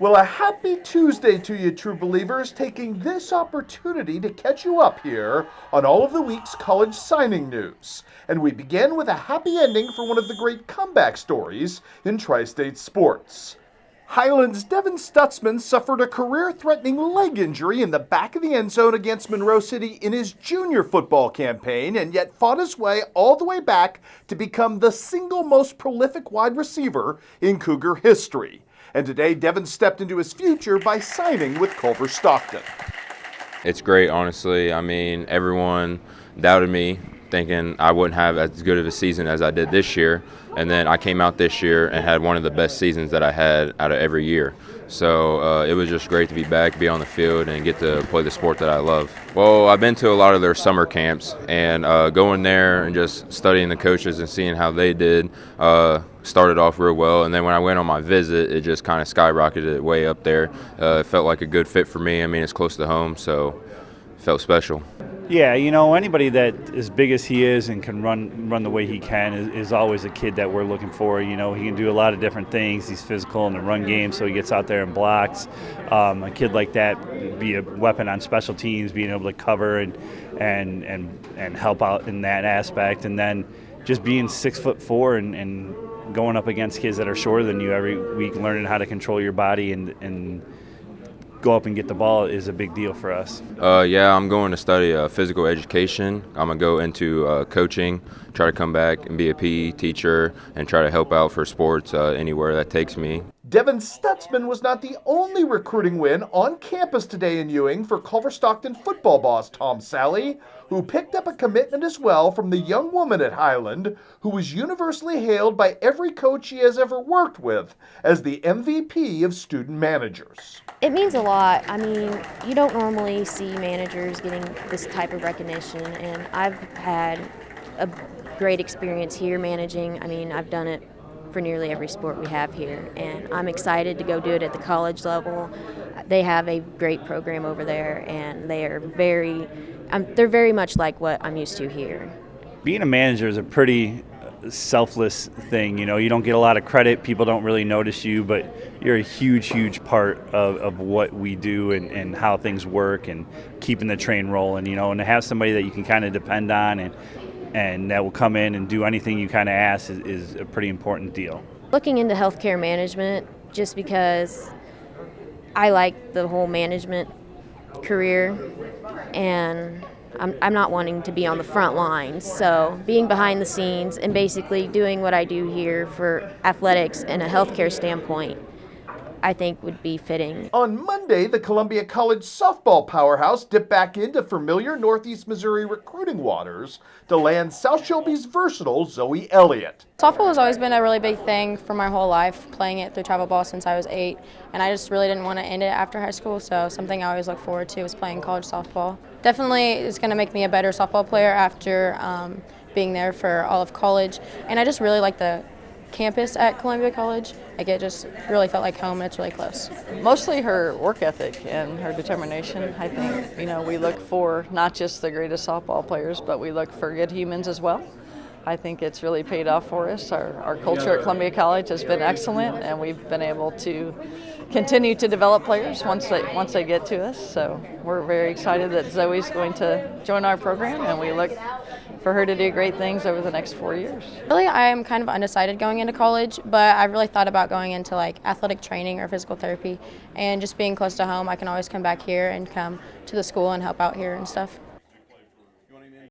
Well, a happy Tuesday to you, true believers, taking this opportunity to catch you up here on all of the week's college signing news. And we begin with a happy ending for one of the great comeback stories in tri-state sports. Highland's Devin Stutzman suffered a career-threatening leg injury in the back of the end zone against Monroe City in his junior football campaign, and yet fought his way all the way back to become the single most prolific wide receiver in Cougar history. And today, Devin stepped into his future by signing with Culver Stockton. It's great, honestly. I mean, everyone doubted me, thinking I wouldn't have as good of a season as I did this year. And then I came out this year and had one of the best seasons that I had out of every year. So it was just great to be back, be on the field, and get to play the sport that I love. Well, I've been to a lot of their summer camps, and going there and just studying the coaches and seeing how they did started off real well. And then when I went on my visit, it just kind of skyrocketed way up there. It felt like a good fit for me. I mean, it's close to home, so it felt special. Yeah, anybody that as big as he is and can run the way he can is always a kid that we're looking for. He can do a lot of different things. He's physical in the run game, so he gets out there and blocks. A kid like that be a weapon on special teams, being able to cover and help out in that aspect. And then just being 6'4" and going up against kids that are shorter than you every week, learning how to control your body and go up and get the ball is a big deal for us. Yeah, I'm going to study physical education. I'm going to go into coaching, try to come back and be a PE teacher and try to help out for sports anywhere that takes me. Devin Stutzman was not the only recruiting win on campus today in Ewing for Culver Stockton football boss Tom Sally, who picked up a commitment as well from the young woman at Highland, who was universally hailed by every coach he has ever worked with as the MVP of student managers. It means a lot. I mean, you don't normally see managers getting this type of recognition, and I've had a great experience here managing. I mean, I've done it for nearly every sport we have here, and I'm excited to go do it at the college level. They have a great program over there, and they're very much like what I'm used to here. Being a manager is a pretty selfless thing. You don't get a lot of credit. People don't really notice you, but you're a huge part of what we do and how things work and keeping the train rolling, and to have somebody that you can kind of depend on and that will come in and do anything you kind of ask is a pretty important deal. Looking into healthcare management, just because I like the whole management career, and I'm not wanting to be on the front lines, so being behind the scenes and basically doing what I do here for athletics and a healthcare standpoint, I think would be fitting. On Monday, the Columbia College softball powerhouse dipped back into familiar Northeast Missouri recruiting waters to land South Shelby's versatile Zoe Elliott. Softball has always been a really big thing for my whole life, playing it through travel ball since I was 8, and I just really didn't want to end it after high school, so something I always look forward to is playing college softball. Definitely it's going to make me a better softball player after being there for all of college, and I just really like the campus at Columbia College. It just really felt like home, and it's really close. Mostly her work ethic and her determination. I think, we look for not just the greatest softball players, but we look for good humans as well. I think it's really paid off for us. Our culture at Columbia College has been excellent, and we've been able to continue to develop players once they get to us. So we're very excited that Zoe's going to join our program, and we look for her to do great things over the next 4 years. Really, I am kind of undecided going into college, but I really thought about going into athletic training or physical therapy, and just being close to home, I can always come back here and come to the school and help out here and stuff.